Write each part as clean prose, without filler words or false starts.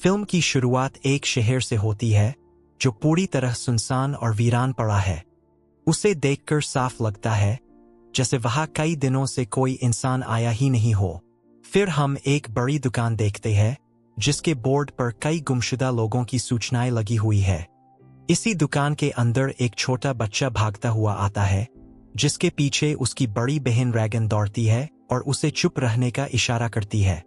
Film की शुरुआत एक शहर से होती है जो पूरी तरह सुनसान और वीरान पड़ा है। उसे देखकर साफ लगता है जैसे वहां कई दिनों से कोई इंसान आया ही नहीं हो। फिर हम एक बड़ी दुकान देखते हैं जिसके बोर्ड पर कई गुमशुदा लोगों की सूचनाएं लगी हुई है। इसी दुकान के अंदर एक छोटा बच्चा भागता हुआ आता है जिसके पीछे उसकी बड़ी बहन रैगन दौड़ती है और उसे चुप रहने का इशारा करती है।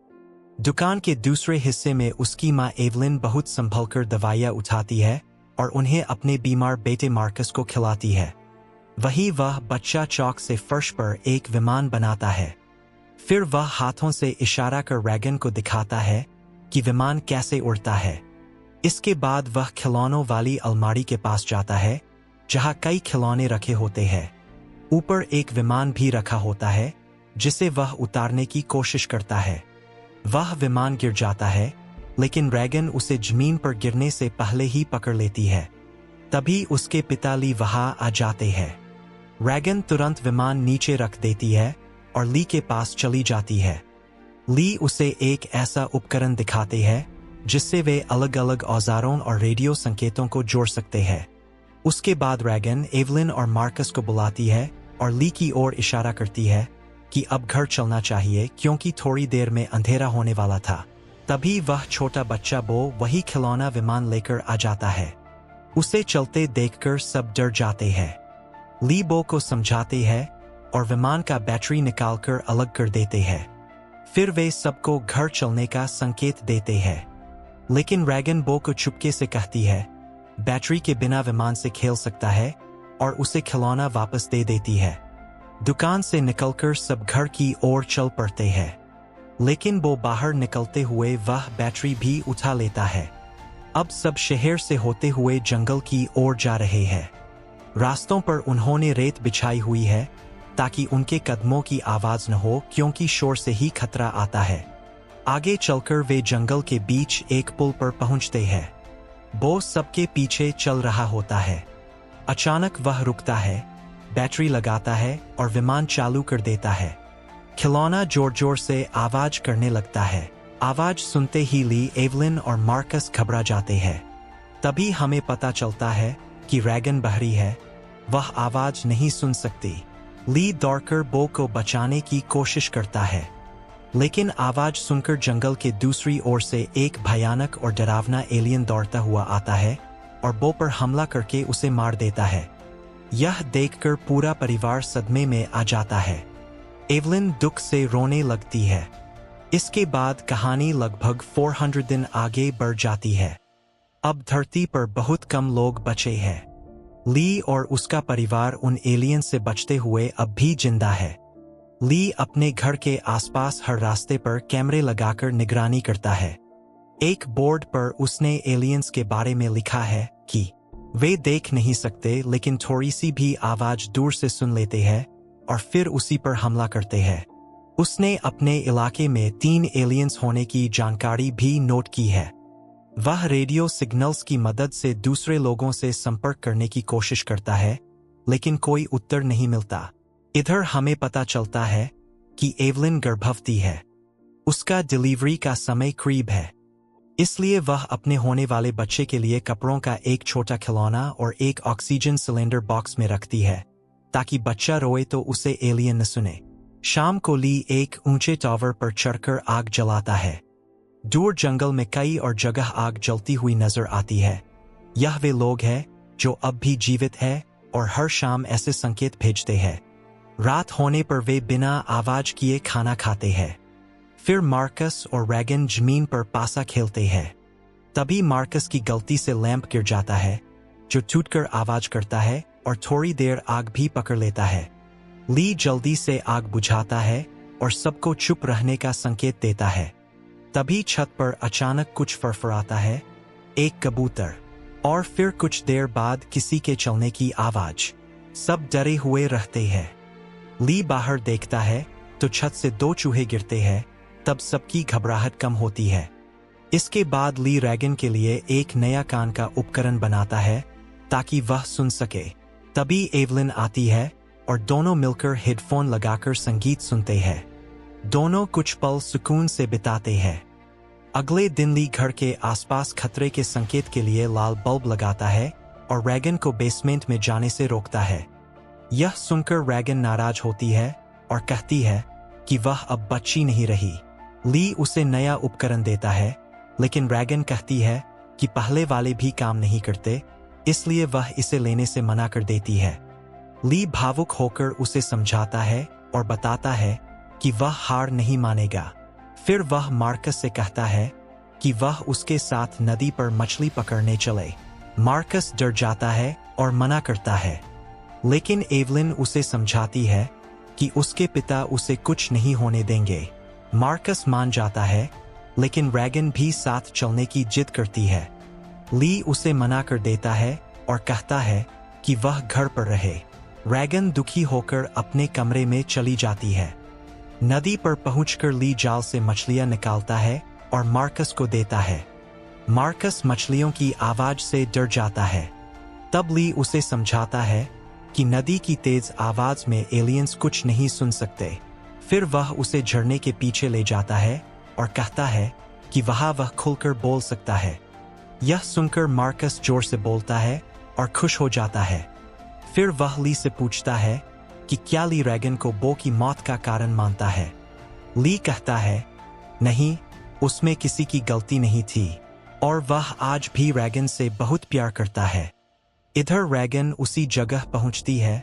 दुकान के दूसरे हिस्से में उसकी माँ एवलिन बहुत संभलकर दवाइयाँ उठाती है और उन्हें अपने बीमार बेटे मार्कस को खिलाती है। वहीं वह बच्चा चौक से फर्श पर एक विमान बनाता है। फिर वह हाथों से इशारा कर रैगन को दिखाता है कि विमान कैसे उड़ता है। इसके बाद वह खिलौनों वाली अलमारी के पास जाता है जहां कई खिलौने रखे होते हैं। ऊपर एक विमान भी रखा होता है जिसे वह उतारने की कोशिश करता है। वह विमान गिर जाता है लेकिन रैगन उसे जमीन पर गिरने से पहले ही पकड़ लेती है। तभी उसके पिता ली वहां आ जाते हैं। रैगन तुरंत विमान नीचे रख देती है और ली के पास चली जाती है। ली उसे एक ऐसा उपकरण दिखाते हैं जिससे वे अलग अलग औजारों और रेडियो संकेतों को जोड़ सकते हैं। उसके बाद रैगन एवलिन और मार्कस को बुलाती है और ली की ओर इशारा करती है कि अब घर चलना चाहिए क्योंकि थोड़ी देर में अंधेरा होने वाला था। तभी वह छोटा बच्चा बो वही खिलौना विमान लेकर आ जाता है। उसे चलते देखकर सब डर जाते हैं। ली बो को समझाते हैं और विमान का बैटरी निकालकर अलग कर देते हैं। फिर वे सबको घर चलने का संकेत देते हैं। लेकिन रैगन बो को चुपके से कहती है बैटरी के बिना विमान से खेल सकता है और उसे खिलौना वापस दे देती है। दुकान से निकलकर सब घर की ओर चल पड़ते हैं। लेकिन वो बाहर निकलते हुए वह बैटरी भी उठा लेता है। अब सब शहर से होते हुए जंगल की ओर जा रहे हैं। रास्तों पर उन्होंने रेत बिछाई हुई है ताकि उनके कदमों की आवाज न हो क्योंकि शोर से ही खतरा आता है। आगे चलकर वे जंगल के बीच एक पुल पर पहुंचते हैं। बो सबके पीछे चल रहा होता है। अचानक वह रुकता है, बैटरी लगाता है और विमान चालू कर देता है। खिलौना जोर जोर से आवाज करने लगता है। आवाज सुनते ही ली, एवलिन और मार्कस घबरा जाते हैं। तभी हमें पता चलता है कि रैगन बहरी है, वह आवाज नहीं सुन सकती। ली दौड़कर बो को बचाने की कोशिश करता है लेकिन आवाज सुनकर जंगल के दूसरी ओर से एक भयानक और डरावना एलियन दौड़ता हुआ आता है और बो पर हमला करके उसे मार देता है। यह देखकर पूरा परिवार सदमे में आ जाता है। एवलिन दुख से रोने लगती है। इसके बाद कहानी लगभग 400 दिन आगे बढ़ जाती है। अब धरती पर बहुत कम लोग बचे हैं। ली और उसका परिवार उन एलियन से बचते हुए अब भी जिंदा है। ली अपने घर के आसपास हर रास्ते पर कैमरे लगाकर निगरानी करता है। एक बोर्ड पर उसने एलियंस के बारे में लिखा है कि वे देख नहीं सकते लेकिन थोड़ी सी भी आवाज दूर से सुन लेते हैं और फिर उसी पर हमला करते हैं। उसने अपने इलाके में 3 एलियंस होने की जानकारी भी नोट की है। वह रेडियो सिग्नल्स की मदद से दूसरे लोगों से संपर्क करने की कोशिश करता है लेकिन कोई उत्तर नहीं मिलता। इधर हमें पता चलता है कि एवलिन गर्भवती है। उसका डिलीवरी का समय करीब है, इसलिए वह अपने होने वाले बच्चे के लिए कपड़ों का एक छोटा खिलौना और एक ऑक्सीजन सिलेंडर बॉक्स में रखती है ताकि बच्चा रोए तो उसे एलियन न सुने। शाम को ली एक ऊंचे टावर पर चढ़कर आग जलाता है। दूर जंगल में कई और जगह आग जलती हुई नजर आती है। यह वे लोग हैं जो अब भी जीवित है और हर शाम ऐसे संकेत भेजते हैं। रात होने पर वे बिना आवाज किए खाना खाते हैं। फिर मार्कस और रैगन जमीन पर पासा खेलते हैं। तभी मार्कस की गलती से लैंप गिर जाता है जो टूटकर आवाज करता है और थोड़ी देर आग भी पकड़ लेता है। ली जल्दी से आग बुझाता है और सबको चुप रहने का संकेत देता है। तभी छत पर अचानक कुछ फड़फड़ाता है, एक कबूतर, और फिर कुछ देर बाद किसी के चलने की आवाज। सब डरे हुए रहते हैं। ली बाहर देखता है तो छत से 2 चूहे गिरते हैं। तब सबकी घबराहट कम होती है। इसके बाद ली रैगन के लिए एक नया कान का उपकरण बनाता है ताकि वह सुन सके। तभी एवलिन आती है और दोनों मिलकर हेडफोन लगाकर संगीत सुनते हैं। दोनों कुछ पल सुकून से बिताते हैं अगले दिन ली घर के आसपास खतरे के संकेत के लिए लाल बल्ब लगाता है और रैगन को बेसमेंट में जाने से रोकता है। यह सुनकर रैगन नाराज होती है और कहती है कि वह अब बच्ची नहीं रही। ली उसे नया उपकरण देता है, लेकिन रैगन कहती है कि पहले वाले भी काम नहीं करते, इसलिए वह इसे लेने से मना कर देती है। ली भावुक होकर उसे समझाता है और बताता है कि वह हार नहीं मानेगा। फिर वह मार्कस से कहता है कि वह उसके साथ नदी पर मछली पकड़ने चले। मार्कस डर जाता है और मना करता है, लेकिन एवलिन उसे समझाती है कि उसके पिता उसे कुछ नहीं होने देंगे। मार्कस मान जाता है, लेकिन रैगन भी साथ चलने की जिद करती है। ली उसे मना कर देता है और कहता है कि वह घर पर रहे। रैगन दुखी होकर अपने कमरे में चली जाती है। नदी पर पहुंचकर ली जाल से मछलियां निकालता है और मार्कस को देता है। मार्कस मछलियों की आवाज से डर जाता है। तब ली उसे समझाता है कि नदी की तेज आवाज में एलियंस कुछ नहीं सुन सकते। फिर वह उसे झरने के पीछे ले जाता है और कहता है कि वहां वह खुलकर बोल सकता है। यह सुनकर मार्कस जोर से बोलता है और खुश हो जाता है। फिर वह ली से पूछता है कि क्या ली रैगन को बो की मौत का कारण मानता है। ली कहता है, नहीं, उसमें किसी की गलती नहीं थी और वह आज भी रैगन से बहुत प्यार करता है। इधर रैगन उसी जगह पहुंचती है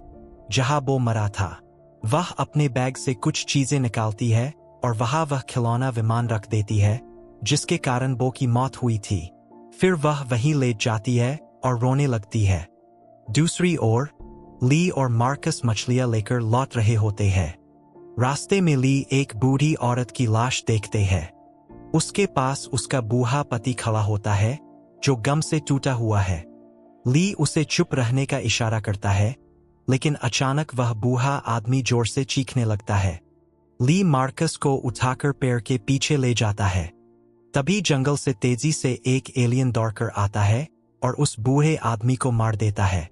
जहां बो मरा था। वह अपने बैग से कुछ चीजें निकालती है और वहां वह खिलौना विमान रख देती है जिसके कारण बो की मौत हुई थी। फिर वह वहीं लेट जाती है और रोने लगती है। दूसरी ओर ली और मार्कस मछलियां लेकर लौट रहे होते हैं। रास्ते में ली एक बूढ़ी औरत की लाश देखते हैं। उसके पास उसका बूढ़ा पति खड़ा होता है जो गम से टूटा हुआ है। ली उसे चुप रहने का इशारा करता है, लेकिन अचानक वह बूढ़ा आदमी जोर से चीखने लगता है। ली मार्कस को उठाकर पेड़ के पीछे ले जाता है। तभी जंगल से तेजी से एक एलियन दौड़कर आता है और उस बूढ़े आदमी को मार देता है।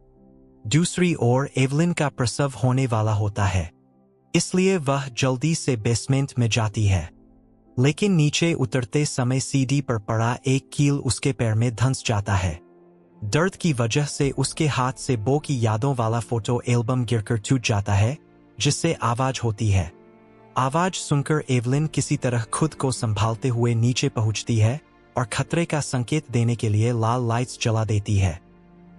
दूसरी ओर एवलिन का प्रसव होने वाला होता है, इसलिए वह जल्दी से बेसमेंट में जाती है, लेकिन नीचे उतरते समय सीढ़ी पर पड़ा एक कील उसके पैर में धंस जाता है। दर्द की वजह से उसके हाथ से बो की यादों वाला फोटो एल्बम गिरकर टूट जाता है, जिससे आवाज होती है। आवाज सुनकर एवलिन किसी तरह खुद को संभालते हुए नीचे पहुंचती है और खतरे का संकेत देने के लिए लाल लाइट्स जला देती है।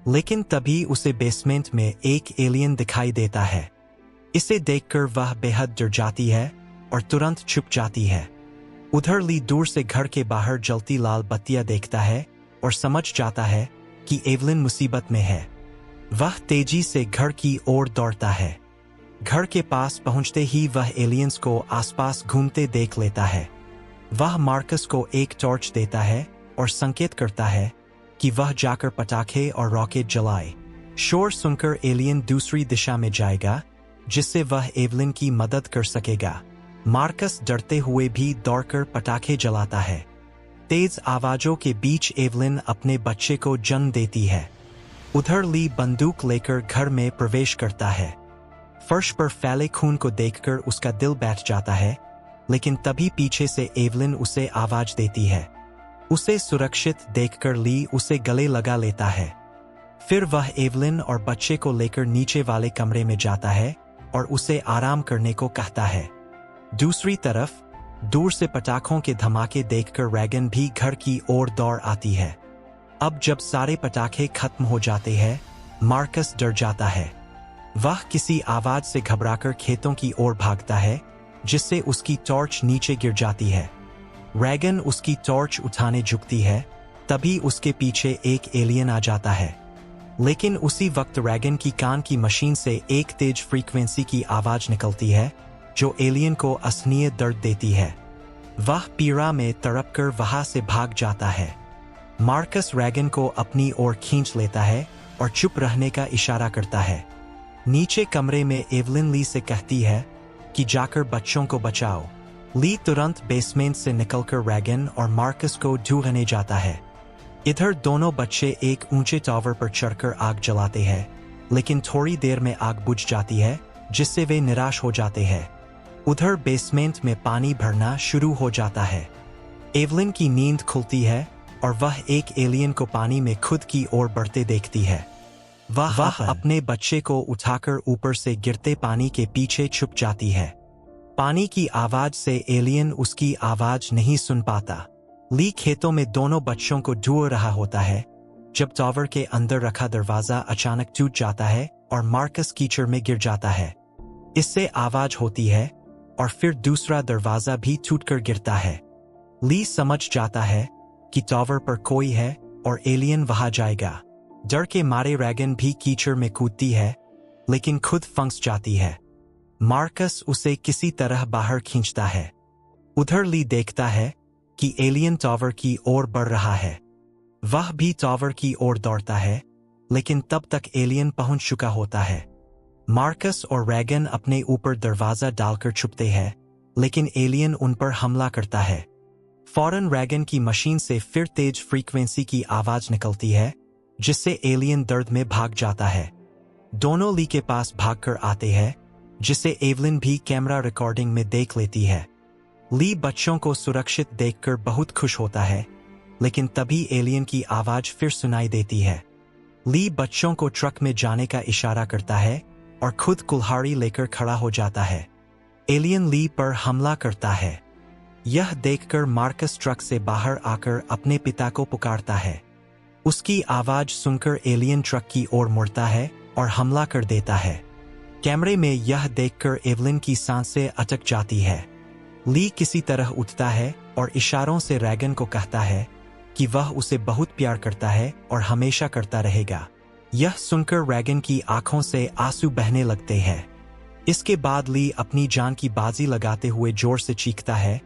लेकिन तभी उसे बेसमेंट में एक एलियन दिखाई देता है। इसे देखकर वह बेहद डर जाती है और तुरंत छुप जाती है। उधर ली दूर से घर के बाहर जलती लाल बत्तियां देखता है और समझ जाता है कि एवलिन मुसीबत में है। वह तेजी से घर की ओर दौड़ता है। घर के पास पहुंचते ही वह एलियंस को आसपास घूमते देख लेता है। वह मार्कस को एक टॉर्च देता है और संकेत करता है कि वह जाकर पटाखे और रॉकेट जलाए। शोर सुनकर एलियन दूसरी दिशा में जाएगा, जिससे वह एवलिन की मदद कर सकेगा। मार्कस डरते हुए भी दौड़कर पटाखे जलाता है। तेज आवाजों के बीच एवलिन अपने बच्चे को जन्म देती है। उधर ली बंदूक लेकर घर में प्रवेश करता है। फर्श पर फैले खून को देखकर उसका दिल बैठ जाता है, लेकिन तभी पीछे से एवलिन उसे आवाज देती है। उसे सुरक्षित देखकर ली उसे गले लगा लेता है। फिर वह एवलिन और बच्चे को लेकर नीचे वाले कमरे में जाता है और उसे आराम करने को कहता है। दूसरी तरफ दूर से पटाखों के धमाके देखकर रैगन भी घर की ओर दौड़ आती है। अब जब सारे पटाखे खत्म हो जाते हैं, मार्कस डर जाता है। वह किसी आवाज से घबराकर खेतों की ओर भागता है, जिससे उसकी टॉर्च नीचे गिर जाती है। रैगन उसकी टॉर्च उठाने झुकती है, तभी उसके पीछे एक एलियन आ जाता है। लेकिन उसी वक्त रैगन की कान की मशीन से एक तेज फ्रीक्वेंसी की आवाज निकलती है, जो एलियन को असहनीय दर्द देती है। वह पीड़ा में तड़पकर वहां से भाग जाता है। मार्कस रैगन को अपनी ओर खींच लेता है और चुप रहने का इशारा करता है। नीचे कमरे में एवलिन ली से कहती है कि जाकर बच्चों को बचाओ। ली तुरंत बेसमेंट से निकलकर रैगन और मार्कस को ढूंढने जाता है। इधर दोनों बच्चे एक ऊंचे टावर पर चढ़कर आग जलाते हैं, लेकिन थोड़ी देर में आग बुझ जाती है, जिससे वे निराश हो जाते हैं। उधर बेसमेंट में पानी भरना शुरू हो जाता है। एवलिन की नींद खुलती है और वह एक एलियन को पानी में खुद की ओर बढ़ते देखती है। वह अपने बच्चे को उठाकर ऊपर से गिरते पानी के पीछे छुप जाती है। पानी की आवाज से एलियन उसकी आवाज नहीं सुन पाता। ली खेतों में दोनों बच्चों को ढूंढ रहा होता है जब टावर के अंदर रखा दरवाजा अचानक टूट जाता है और मार्कस कीचड़ में गिर जाता है। इससे आवाज होती है और फिर दूसरा दरवाजा भी टूटकर गिरता है। ली समझ जाता है कि टावर पर कोई है और एलियन वहां जाएगा। डर के मारे रैगन भी कीचड़ में कूदती है लेकिन खुद फंस जाती है। मार्कस उसे किसी तरह बाहर खींचता है। उधर ली देखता है कि एलियन टावर की ओर बढ़ रहा है। वह भी टावर की ओर दौड़ता है लेकिन तब तक एलियन पहुंच चुका होता है। मार्कस और रैगन अपने ऊपर दरवाजा डालकर छुपते हैं लेकिन एलियन उन पर हमला करता है। फौरन रैगन की मशीन से फिर तेज फ्रीक्वेंसी की आवाज निकलती है जिससे एलियन दर्द में भाग जाता है। दोनों ली के पास भागकर आते हैं जिसे एवलिन भी कैमरा रिकॉर्डिंग में देख लेती है। ली बच्चों को सुरक्षित देखकर बहुत खुश होता है लेकिन तभी एलियन की आवाज फिर सुनाई देती है। ली बच्चों को ट्रक में जाने का इशारा करता है और खुद कुल्हाड़ी लेकर खड़ा हो जाता है। एलियन ली पर हमला करता है। यह देखकर मार्कस ट्रक से बाहर आकर अपने पिता को पुकारता है। उसकी आवाज सुनकर एलियन ट्रक की ओर मुड़ता है और हमला कर देता है। कैमरे में यह देखकर एवलिन की सांसें अटक जाती है। ली किसी तरह उठता है और इशारों से रैगन को कहता है कि वह उसे बहुत प्यार करता है और हमेशा करता रहेगा। यह सुनकर रैगन की आंखों से आंसू बहने लगते हैं। इसके बाद ली अपनी जान की बाजी लगाते हुए जोर से चीखता है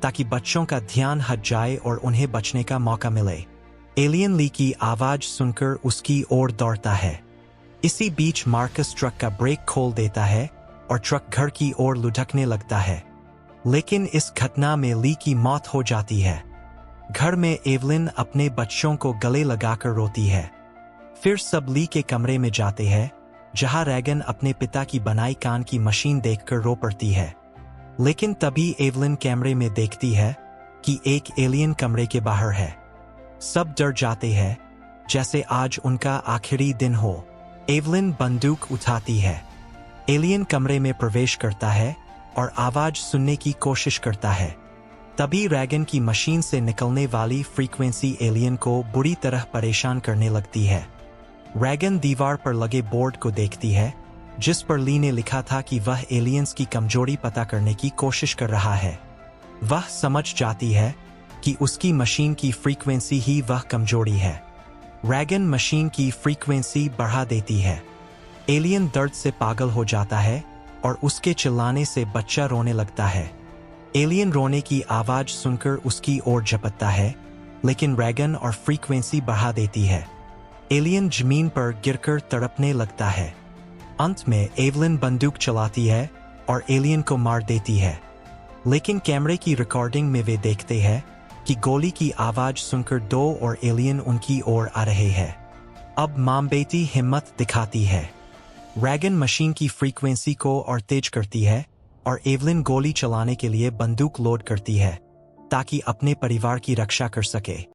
ताकि बच्चों का ध्यान हट जाए और उन्हें बचने का मौका मिले। एलियन ली की आवाज सुनकर उसकी ओर दौड़ता है। इसी बीच मार्कस ट्रक का ब्रेक खोल देता है और ट्रक घर की ओर लुढ़कने लगता है। लेकिन इस घटना में ली की मौत हो जाती है। घर में एवलिन अपने बच्चों को गले लगाकर रोती है। फिर सब ली के कमरे में जाते हैं जहां रैगन अपने पिता की बनाई कान की मशीन देखकर रो पड़ती है। लेकिन तभी एवलिन कैमरे में देखती है कि एक एलियन कमरे के बाहर है। सब डर जाते हैं जैसे आज उनका आखिरी दिन हो। एवलिन बंदूक उठाती है। एलियन कमरे में प्रवेश करता है और आवाज सुनने की कोशिश करता है। तभी रैगन की मशीन से निकलने वाली फ्रीक्वेंसी एलियन को बुरी तरह परेशान करने लगती है। रैगन दीवार पर लगे बोर्ड को देखती है जिस पर ली ने लिखा था कि वह एलियंस की कमजोरी पता करने की कोशिश कर रहा है। वह समझ जाती है कि उसकी मशीन की फ्रीक्वेंसी ही वह कमजोरी है। रैगन मशीन की फ्रीक्वेंसी बढ़ा देती है। एलियन दर्द से पागल हो जाता है और उसके चिल्लाने से बच्चा रोने लगता है। एलियन रोने की आवाज सुनकर उसकी ओर झपटता है लेकिन रैगन और फ्रीक्वेंसी बढ़ा देती है। एलियन जमीन पर गिरकर तड़पने लगता है। अंत में एवलिन बंदूक चलाती है और एलियन को मार देती है। लेकिन कैमरे की रिकॉर्डिंग में वे देखते हैं कि गोली की आवाज सुनकर दो और एलियन उनकी ओर आ रहे हैं। अब मां बेटी हिम्मत दिखाती है। रैगन मशीन की फ्रीक्वेंसी को और तेज करती है और एवलिन गोली चलाने के लिए बंदूक लोड करती है ताकि अपने परिवार की रक्षा कर सके।